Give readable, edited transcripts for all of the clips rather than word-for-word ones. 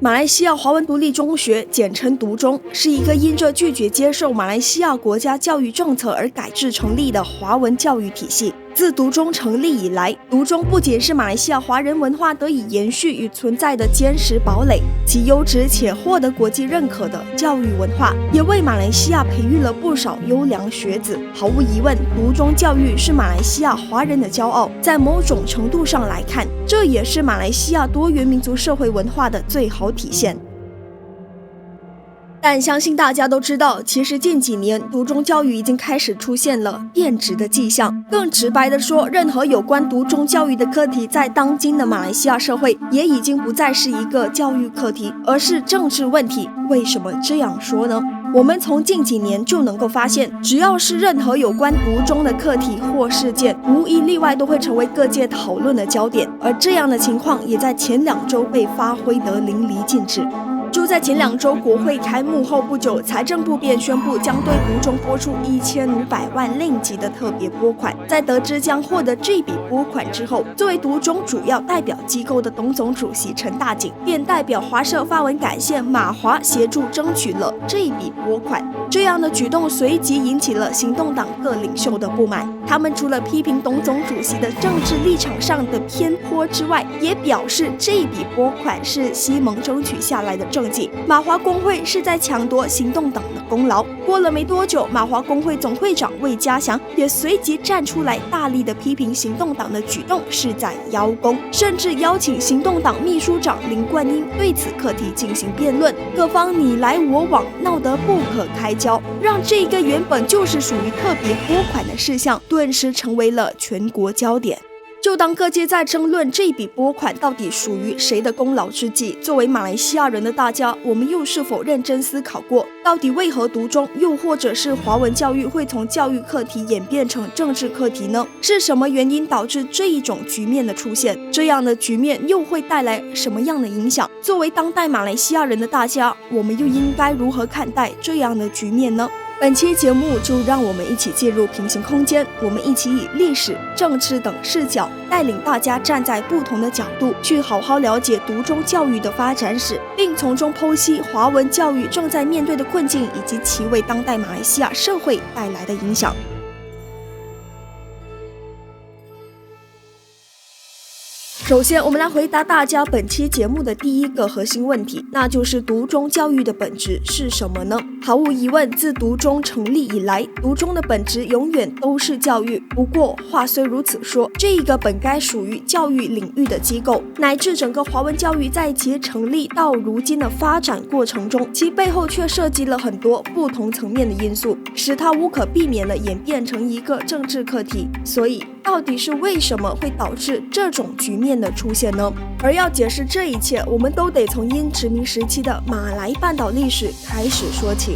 马来西亚华文独立中学，简称独中，是一个因着拒绝接受马来西亚国家教育政策而改制成立的华文教育体系。自独中成立以来，独中不仅是马来西亚华人文化得以延续与存在的坚实堡垒，其优质且获得国际认可的教育文化，也为马来西亚培育了不少优良学子。毫无疑问，独中教育是马来西亚华人的骄傲，在某种程度上来看，这也是马来西亚多元民族社会文化的最好体现。但相信大家都知道，其实近几年独中教育已经开始出现了变质的迹象。更直白地说，任何有关独中教育的课题，在当今的马来西亚社会也已经不再是一个教育课题，而是政治问题。为什么这样说呢？我们从近几年就能够发现，只要是任何有关独中的课题或事件，无一例外都会成为各界讨论的焦点，而这样的情况也在前2周被发挥得淋漓尽致。就在前2周国会开幕后不久，财政部便宣布将对独中拨出1500万令吉的特别拨款。在得知将获得这笔拨款之后，作为独中主要代表机构的董总主席陈大景便代表华社发文感谢马华协助争取了这笔拨款。这样的举动随即引起了行动党各领袖的不满，他们除了批评董总主席的政治立场上的偏颇之外，也表示这笔拨款是西蒙争取下来的政绩，马华工会是在抢夺行动党的功劳。过了没多久，马华工会总会长魏家祥也随即站出来大力的批评行动党的举动是在邀功，甚至邀请行动党秘书长林冠英对此课题进行辩论，各方你来我往，闹得不可开交，让这个原本就是属于特别拨款的事项顿时成为了全国焦点。就当各界在争论这笔拨款到底属于谁的功劳之际，作为马来西亚人的大家，我们又是否认真思考过，到底为何独中又或者是华文教育会从教育课题演变成政治课题呢？是什么原因导致这一种局面的出现？这样的局面又会带来什么样的影响？作为当代马来西亚人的大家，我们又应该如何看待这样的局面呢？本期节目就让我们一起进入平行空间，我们一起以历史、政治等视角，带领大家站在不同的角度，去好好了解独中教育的发展史，并从中剖析华文教育正在面对的困境，以及其为当代马来西亚社会带来的影响。首先，我们来回答大家本期节目的第一个核心问题，那就是独中教育的本质是什么呢？毫无疑问，自独中成立以来，独中的本质永远都是教育。不过，话虽如此说，这一个本该属于教育领域的机构，乃至整个华文教育在其成立到如今的发展过程中，其背后却涉及了很多不同层面的因素，使它无可避免地演变成一个政治课题。所以，到底是为什么会导致这种局面的出现呢？而要解释这一切，我们都得从英殖民时期的马来半岛历史开始说起。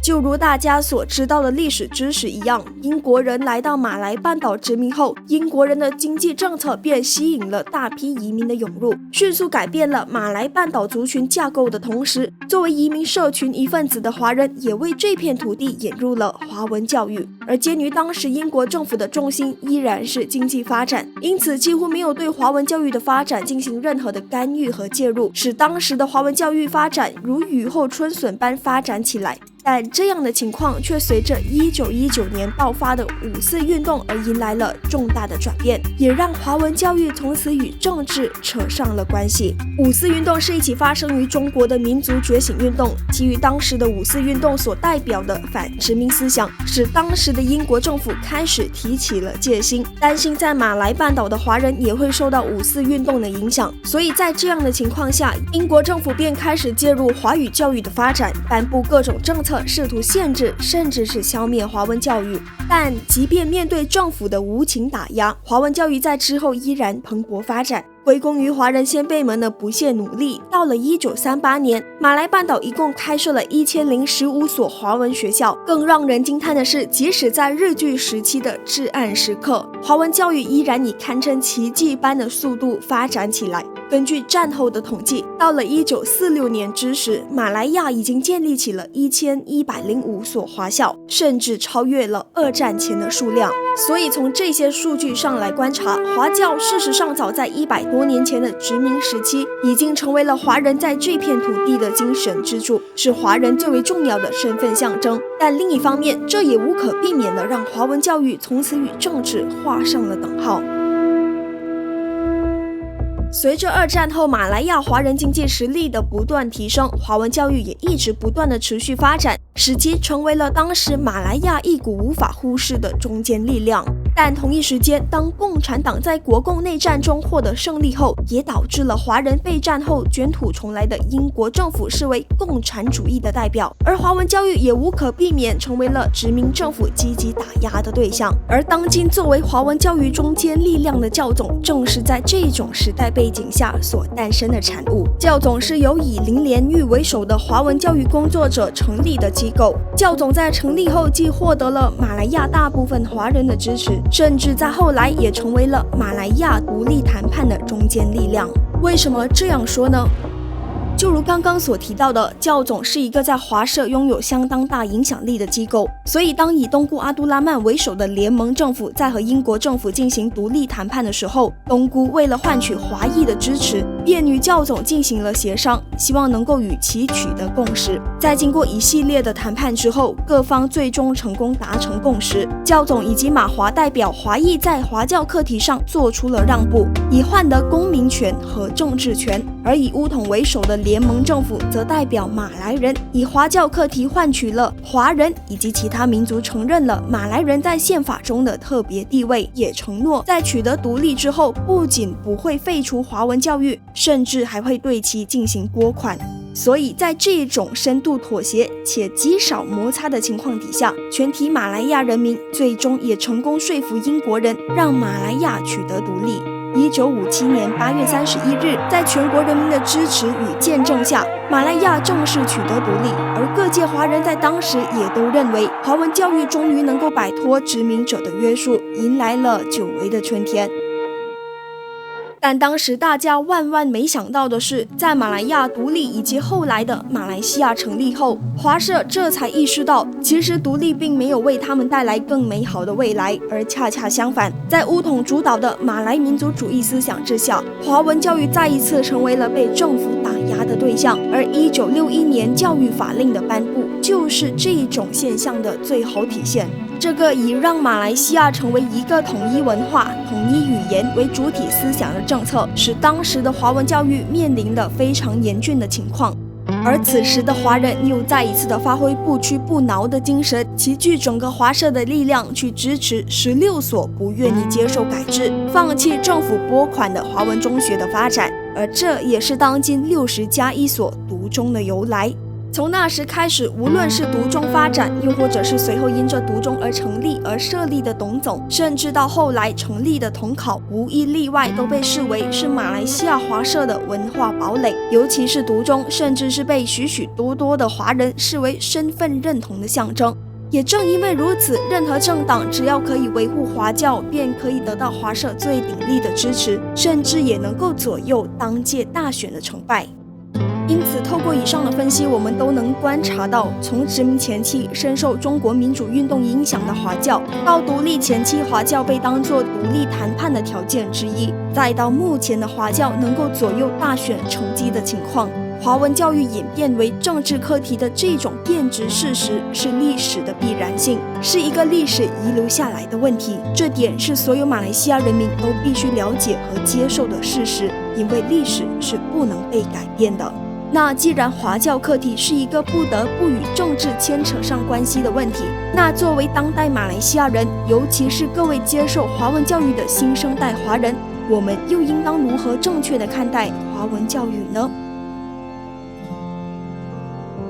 就如大家所知道的历史知识一样，英国人来到马来半岛殖民后，英国人的经济政策便吸引了大批移民的涌入，迅速改变了马来半岛族群架构的同时，作为移民社群一份子的华人也为这片土地引入了华文教育。而鉴于当时英国政府的重心依然是经济发展，因此几乎没有对华文教育的发展进行任何的干预和介入，使当时的华文教育发展如雨后春笋般发展起来。但这样的情况却随着1919年爆发的5·4运动而迎来了重大的转变，也让华文教育从此与政治扯上了关系。5·4运动是一起发生于中国的民族觉醒运动，基于当时的5·4运动所代表的反殖民思想，使当时的英国政府开始提起了戒心，担心在马来半岛的华人也会受到5·4运动的影响。所以在这样的情况下，英国政府便开始介入华语教育的发展，颁布各种政策，试图限制甚至是消灭华文教育。但即便面对政府的无情打压，华文教育在之后依然蓬勃发展，归功于华人先辈们的不懈努力。到了1938年，马来半岛一共开设了1015所华文学校。更让人惊叹的是，即使在日据时期的至暗时刻，华文教育依然以堪称奇迹般的速度发展起来。根据战后的统计，到了1946年之时，马来亚已经建立起了1105所华校，甚至超越了2战前的数量。所以从这些数据上来观察，华教事实上早在100多年前的殖民时期，已经成为了华人在这片土地的精神支柱，是华人最为重要的身份象征。但另一方面，这也无可避免地让华文教育从此与政治画上了等号。随着二战后马来亚华人经济实力的不断提升，华文教育也一直不断的持续发展，使其成为了当时马来亚一股无法忽视的中坚力量。但同一时间，当共产党在国共内战中获得胜利后，也导致了华人被战后卷土重来的英国政府视为共产主义的代表，而华文教育也无可避免成为了殖民政府积极打压的对象。而当今作为华文教育中坚力量的教总，正是在这种时代背景下所诞生的产物。教总是由以林连玉为首的华文教育工作者成立的机构。教总在成立后既获得了马来亚大部分华人的支持，甚至在后来也成为了马来亚独立谈判的中坚力量。为什么这样说呢？就如刚刚所提到的，教总是一个在华社拥有相当大影响力的机构，所以当以东姑阿都拉曼为首的联盟政府在和英国政府进行独立谈判的时候，东姑为了换取华裔的支持，便与教总进行了协商，希望能够与其取得共识。在经过一系列的谈判之后，各方最终成功达成共识，教总以及马华代表华裔在华教课题上做出了让步，以换得公民权和政治权，而以巫统为首的联盟政府则代表马来人，以华教课题换取了华人以及其他民族承认了马来人在宪法中的特别地位，也承诺在取得独立之后，不仅不会废除华文教育，甚至还会对其进行拨款。所以在这种深度妥协且极少摩擦的情况底下，全体马来亚人民最终也成功说服英国人，让马来亚取得独立。1957年8月31日，在全国人民的支持与见证下，马来亚正式取得独立，而各界华人在当时也都认为，华文教育终于能够摆脱殖民者的约束，迎来了久违的春天。但当时大家万万没想到的是，在马来亚独立以及后来的马来西亚成立后，华社这才意识到，其实独立并没有为他们带来更美好的未来，而恰恰相反，在巫统主导的马来民族主义思想之下，华文教育再一次成为了被政府打压的对象。而1961年教育法令的颁布，就是这种现象的最好体现。这个以让马来西亚成为一个统一文化、统一语言为主体思想的政策，使当时的华文教育面临的非常严峻的情况。而此时的华人又再一次的发挥不屈不挠的精神，齐聚整个华社的力量去支持16所不愿意接受改制、放弃政府拨款的华文中学的发展，而这也是当今60+1所独中的由来。从那时开始，无论是独中发展，又或者是随后因着独中而成立而设立的董总，甚至到后来成立的统考，无一例外都被视为是马来西亚华社的文化堡垒。尤其是独中，甚至是被许许多多的华人视为身份认同的象征。也正因为如此，任何政党只要可以维护华教，便可以得到华社最鼎力的支持，甚至也能够左右当届大选的成败。因此，透过以上的分析，我们都能观察到，从殖民前期深受中国民主运动影响的华教，到独立前期华教被当作独立谈判的条件之一，再到目前的华教能够左右大选成绩的情况，华文教育演变为政治课题的这种变质事实，是历史的必然性，是一个历史遗留下来的问题。这点是所有马来西亚人民都必须了解和接受的事实，因为历史是不能被改变的。那既然华教课题是一个不得不与政治牵扯上关系的问题，那作为当代马来西亚人，尤其是各位接受华文教育的新生代华人，我们又应当如何正确地看待华文教育呢？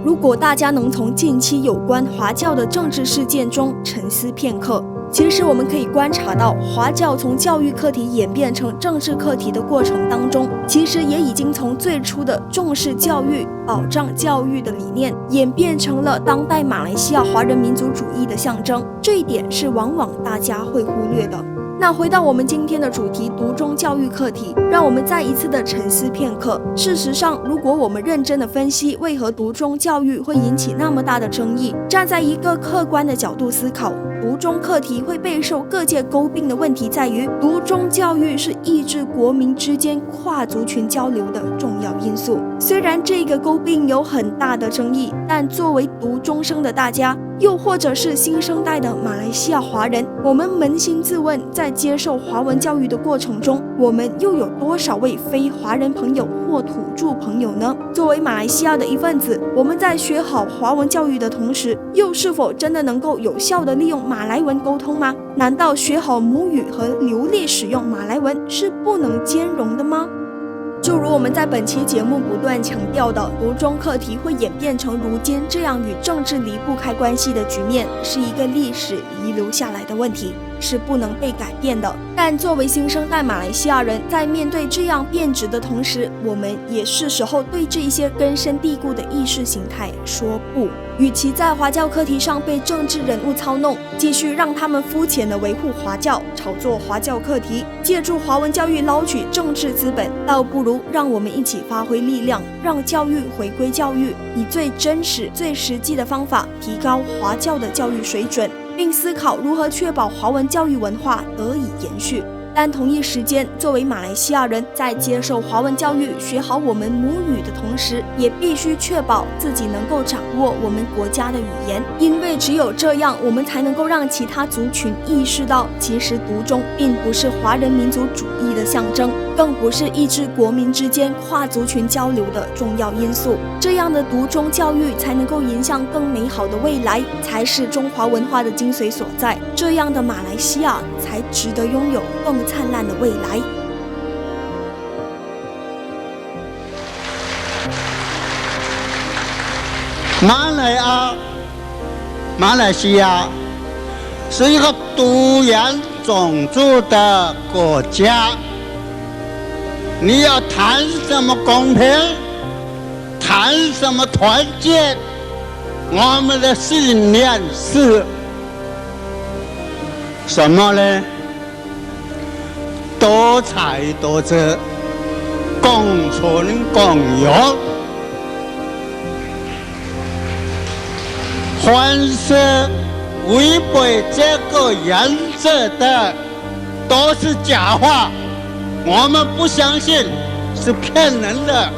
如果大家能从近期有关华教的政治事件中沉思片刻，其实我们可以观察到，华教从教育课题演变成政治课题的过程当中，其实也已经从最初的重视教育、保障教育的理念，演变成了当代马来西亚华人民族主义的象征。这一点是往往大家会忽略的。那回到我们今天的主题，独中教育课题，让我们再一次的沉思片刻。事实上，如果我们认真的分析为何独中教育会引起那么大的争议，站在一个客观的角度思考，独中课题会备受各界诟病的问题在于，独中教育是抑制国民之间跨族群交流的重要因素。虽然这个诟病有很大的争议，但作为独中生的大家，又或者是新生代的马来西亚华人，我们扪心自问，在接受华文教育的过程中，我们又有多少位非华人朋友或土著朋友呢？作为马来西亚的一份子，我们在学好华文教育的同时，又是否真的能够有效地利用马来文沟通吗？难道学好母语和流利使用马来文是不能兼容的吗？就如我们在本期节目不断强调的，独中课题会演变成如今这样与政治离不开关系的局面，是一个历史遗留下来的问题，是不能被改变的。但作为新生代马来西亚人，在面对这样变质的同时，我们也是时候对这一些根深蒂固的意识形态说不。与其在华教课题上被政治人物操弄，继续让他们肤浅地维护华教、炒作华教课题，借助华文教育捞取政治资本，倒不如让我们一起发挥力量，让教育回归教育，以最真实、最实际的方法提高华教的教育水准，并思考如何确保华文教育文化得以延续。但同一时间，作为马来西亚人，在接受华文教育、学好我们母语的同时，也必须确保自己能够掌握我们国家的语言，因为只有这样，我们才能够让其他族群意识到，其实独中并不是华人民族主义的象征，更不是抑制国民之间跨族群交流的重要因素。这样的独中教育才能够迎向更美好的未来，才是中华文化的精髓所在。这样的马来西亚才值得拥有更灿烂的未来。马来西亚是一个多元种族的国家，你要谈什么公平，谈什么团结，我们的信念是什么呢？多才多姿，共存共荣。凡是违背这个原则的，都是假话，我们不相信，是骗人的。